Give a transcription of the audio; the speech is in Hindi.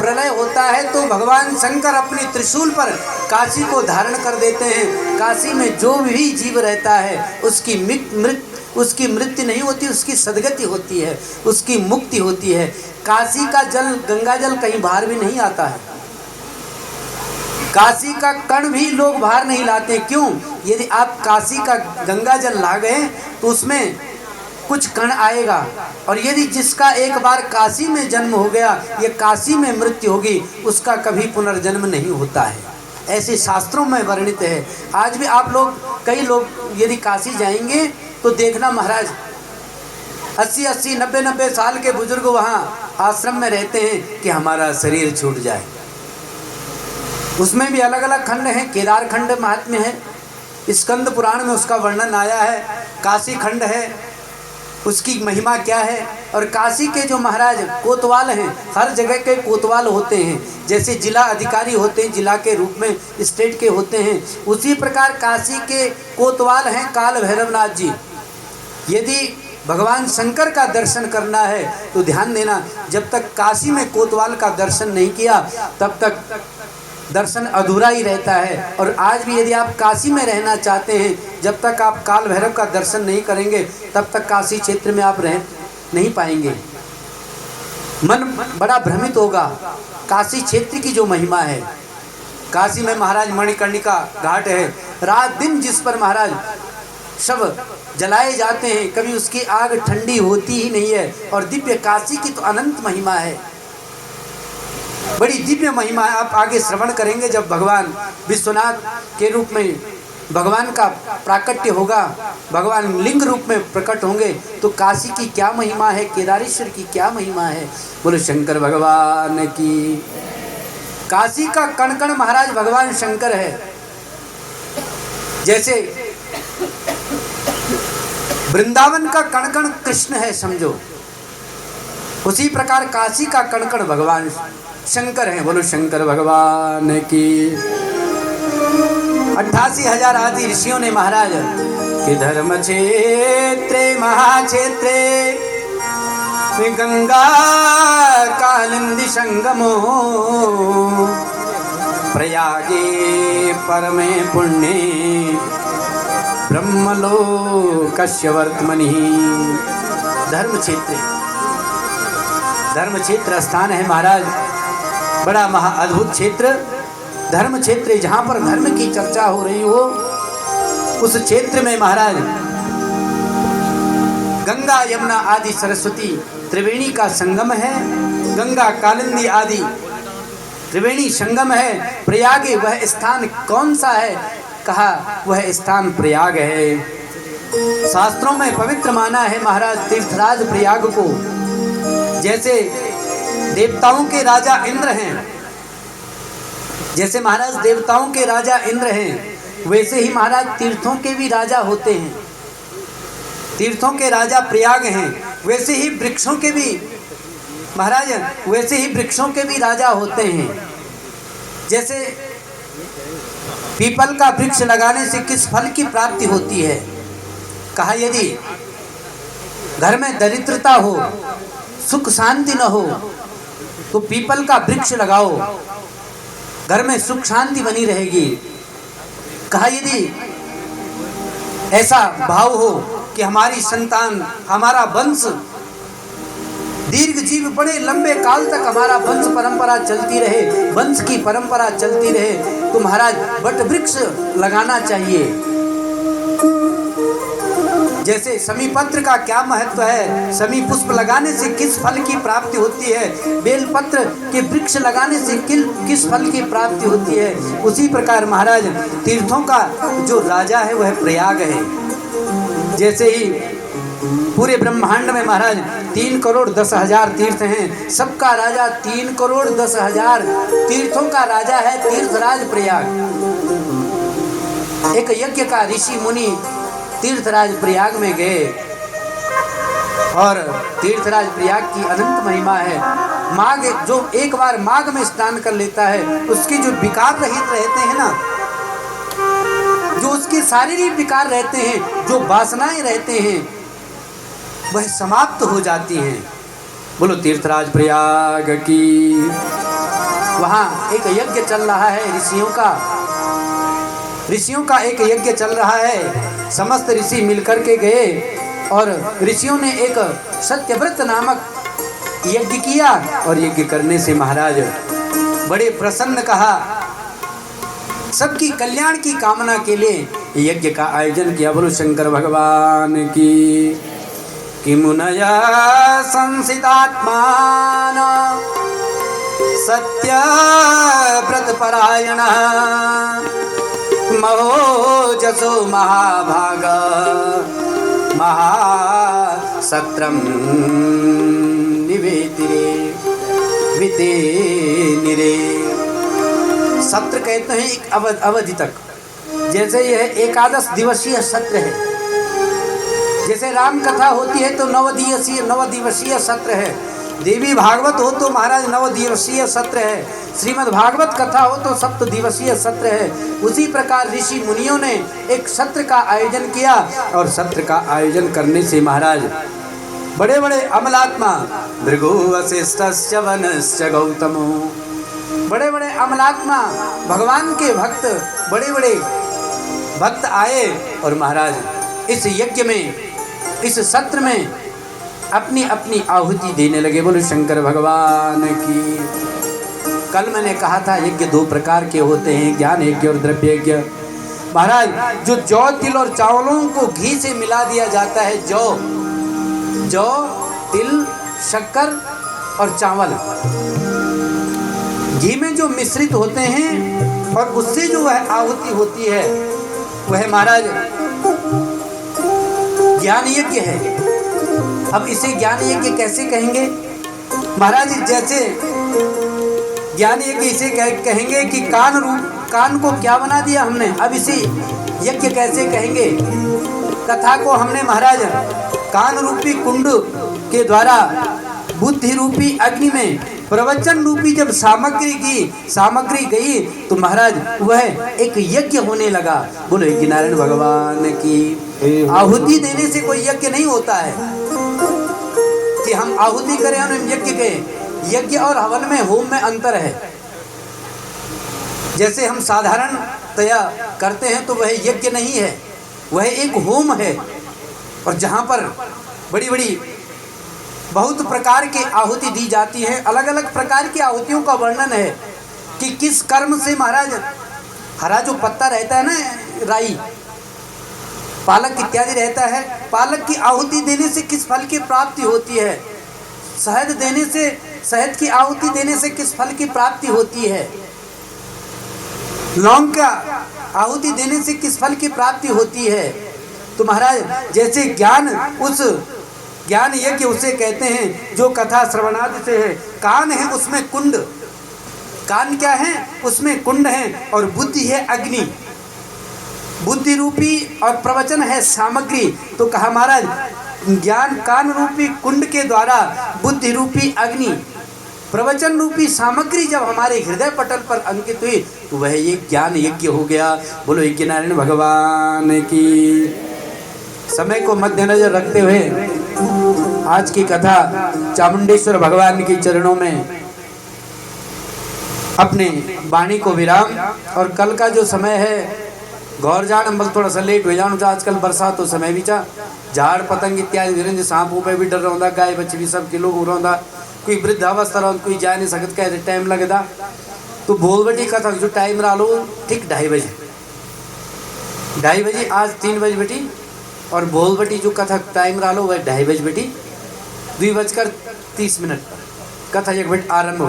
प्रलय होता है तो भगवान शंकर अपने त्रिशूल पर काशी को धारण कर देते हैं। काशी में जो भी जीव रहता है उसकी मृत्यु नहीं होती, उसकी सदगति होती है, उसकी मुक्ति होती है। काशी का जल, गंगा जल कहीं बाहर भी नहीं आता है। काशी का कण भी लोग बाहर नहीं लाते। क्यों? यदि आप काशी का गंगा जल ला गए तो उसमें कुछ कण आएगा, और यदि जिसका एक बार काशी में जन्म हो गया, ये काशी में मृत्यु होगी, उसका कभी पुनर्जन्म नहीं होता है। ऐसे शास्त्रों में वर्णित है। आज भी आप लोग, कई लोग यदि काशी जाएंगे तो देखना महाराज 80-80, 90-90 साल के बुजुर्ग वहाँ आश्रम में रहते हैं कि हमारा शरीर छूट जाए। उसमें भी अलग अलग खंड हैं। केदार खंड महात्म्य है, स्कंद पुराण में उसका वर्णन आया है। काशी खंड है, उसकी महिमा क्या है। और काशी के जो महाराज कोतवाल हैं, हर जगह के कोतवाल होते हैं। जैसे जिला अधिकारी होते हैं, जिला के रूप में स्टेट के होते हैं, उसी प्रकार काशी के कोतवाल हैं काल भैरवनाथ जी। यदि भगवान शंकर का दर्शन करना है तो ध्यान देना, जब तक काशी में कोतवाल का दर्शन नहीं किया तब तक दर्शन अधूरा ही रहता है। और आज भी यदि आप काशी में रहना चाहते हैं, जब तक आप काल भैरव का दर्शन नहीं करेंगे तब तक काशी क्षेत्र में आप रह नहीं पाएंगे। मन बड़ा भ्रमित होगा। काशी क्षेत्र की जो महिमा है, काशी में महाराज मणिकर्णिका घाट है, रात दिन जिस पर महाराज शव जलाए जाते हैं, कभी उसकी आग ठंडी होती ही नहीं है। और दिव्य काशी की तो अनंत महिमा है, बड़ी दिव्य महिमा है। आप आगे श्रवण करेंगे जब भगवान विश्वनाथ के रूप में भगवान का प्राकट्य होगा, भगवान लिंग रूप में प्रकट होंगे, तो काशी की क्या महिमा है, केदारेश्वर की क्या महिमा है। बोलो शंकर भगवान की। काशी का कण कण महाराज भगवान शंकर है। जैसे वृंदावन का कण कण कृष्ण है समझो, उसी प्रकार काशी का कण कण भगवान शंकर हैं। बोलो शंकर भगवान की। 88,000 आदि ऋषियों ने महाराज कि धर्म क्षेत्रे महाक्षेत्रे गंगा कालिंदी संगमो प्रयागे परमे पुण्ये ब्रह्मलोकस्य वर्तमनि। धर्म क्षेत्र स्थान है महाराज, बड़ा महा अद्भुत क्षेत्र। धर्म क्षेत्र, जहाँ पर धर्म की चर्चा हो रही हो, उस क्षेत्र में महाराज गंगा यमुना आदि सरस्वती त्रिवेणी का संगम है। गंगा कालिंदी आदि त्रिवेणी संगम है। प्रयाग वह स्थान कौन सा है? कहा वह स्थान प्रयाग है। शास्त्रों में पवित्र माना है महाराज तीर्थराज प्रयाग को। जैसे देवताओं के राजा इंद्र हैं, जैसे महाराज देवताओं के राजा इंद्र हैं, वैसे ही महाराज तीर्थों के भी राजा होते हैं। तीर्थों के राजा प्रयाग हैं, वैसे ही वृक्षों के भी महाराज, वैसे ही वृक्षों के भी राजा होते हैं। जैसे पीपल का वृक्ष लगाने से किस फल की प्राप्ति होती है? कहा यदि घर में दरिद्रता हो, सुख शांति न हो, तो पीपल का वृक्ष लगाओ, घर में सुख शांति बनी रहेगी। कहा यदि ऐसा भाव हो कि हमारी संतान, हमारा वंश दीर्घ जीव, बड़े लंबे काल तक हमारा वंश परंपरा चलती रहे, वंश की परंपरा चलती रहे, तो महाराज वट वृक्ष लगाना चाहिए। जैसे समीपत्र का क्या महत्व है, समी पुष्प लगाने से किस फल की प्राप्ति होती है, बेलपत्र के वृक्ष लगाने से किस फल की प्राप्ति होती है, उसी प्रकार महाराज तीर्थों का जो राजा है वह प्रयाग है। जैसे ही पूरे ब्रह्मांड में महाराज 3,10,000 तीर्थ हैं, सबका राजा 3,10,000 तीर्थों का राजा है तीर्थराज प्रयाग। एक यज्ञ का ऋषि मुनि तीर्थराज प्रयाग में गए, और तीर्थराज प्रयाग की अनंत महिमा है। माघ, जो एक बार माघ में स्नान कर लेता है, उसकी जो विकार रहित रहते हैं ना, जो उसके शारीरिक विकार रहते हैं, जो वासनाएं रहते हैं, वह समाप्त हो जाती हैं। बोलो तीर्थराज प्रयाग की। वहाँ एक यज्ञ चल रहा है ऋषियों का एक यज्ञ चल रहा है। समस्त ऋषि मिलकर के गए और ऋषियों ने एक सत्यव्रत नामक यज्ञ किया और यज्ञ करने से महाराज बड़े प्रसन्न कहा, सबकी कल्याण की कामना के लिए यज्ञ का आयोजन किया। बोलो शंकर भगवान की। कि मुनया संसितात्मान सत्य व्रत परायण महोजसो महाभाग महासत्रम निवेतिरे वितेनिरे। सत्र कहते हैं एक अवधि तक, जैसे यह एकादश दिवसीय सत्र है। जैसे राम कथा होती है तो नव दिवसीय सत्र है। देवी भागवत हो तो महाराज 9 दिवसीय सत्र है। श्रीमद् भागवत कथा हो तो 7 दिवसीय सत्र है। उसी प्रकार ऋषि मुनियों ने एक सत्र का आयोजन किया और सत्र का आयोजन करने से महाराज बड़े बड़े अमलात्मा भृगु वशिष्ठस्य वनस्य गौतमो, बड़े बड़े अमलात्मा भगवान के भक्त बड़े बड़े भक्त आए और महाराज इस यज्ञ में इस सत्र में अपनी अपनी आहुति देने लगे। बोलो शंकर भगवान की। कल मैंने कहा था यज्ञ 2 प्रकार के होते हैं, ज्ञान यज्ञ और द्रव्य यज्ञ। महाराज जो जौ तिल और चावलों को घी से मिला दिया जाता है, जौ तिल शक्कर और चावल घी में जो मिश्रित होते हैं और उससे जो वह आहुति होती है वह महाराज ज्ञान यज्ञ है। अब इसे ज्ञान यज्ञ कैसे कहेंगे महाराज? जैसे ज्ञान यज्ञ इसे कहेंगे कि कान को क्या बना दिया हमने, अब इसे यज्ञ कैसे कहेंगे? कथा को हमने महाराज कान रूपी कुंड के द्वारा बुद्धि रूपी अग्नि में प्रवचन रूपी जब सामग्री गई तो महाराज वह एक यज्ञ होने लगा। बोलो यज्ञ नारायण भगवान की। आहुति देने से कोई यज्ञ नहीं होता है कि हम आहुति करें और हम यज्ञ करें। यज्ञ और हवन में होम में अंतर है। जैसे हम साधारणतया करते हैं तो वह यज्ञ नहीं है, वह एक होम है। और जहाँ पर बड़ी बड़ी बहुत प्रकार की आहुति दी जाती है, अलग अलग प्रकार की आहुतियों का वर्णन है कि किस कर्म से महाराज हरा जो पत्ता रहता है ना, राई पालक इत्यादि रहता है, पालक की आहुति देने से किस फल की प्राप्ति होती है, शहद की आहुति देने से किस फल की प्राप्ति होती है, लौंग का आहुति देने से किस फल की प्राप्ति होती है। तो महाराज जैसे ज्ञान, उस ज्ञान यज्ञ उसे कहते हैं जो कथा श्रवणादि से है। कान है उसमें कुंड, कान क्या है उसमें कुंड है, और बुद्धि है अग्नि, बुद्धि रूपी और प्रवचन है सामग्री। तो कहा महाराज ज्ञान कान रूपी कुंड के द्वारा बुद्धि रूपी अग्नि प्रवचन रूपी सामग्री जब हमारे हृदय पटल पर अंकित हुई तो वह ये ज्ञान यज्ञ हो गया। बोलो यज्ञ नारायण भगवान की। समय को मद्देनजर रखते हुए आज की कथा चामुंडेश्वर भगवान के चरणों में अपने वाणी को विराम। और कल का जो समय है गौर जान हम थोड़ा सा लेट हो जान, आजकल बरसात तो समय भी चा झाड़ पतंग इत्यादि विरंज सांपों पे भी डर रहा, गाय बच्चे भी सब के लोग रहा, कोई वृद्धावस्था रहा, कोई जा नहीं सकता, कैसे टाइम लगता। तो बोल बटी कथा जो टाइम रहा लो ठीक 2:30 बजे आज 3 बजे बेटी, और बोल बटी जो कथा टाइम रहा लो वह 2:30 बजे बेटी 2:30 पर कथा 1 मिनट आरंभ हो।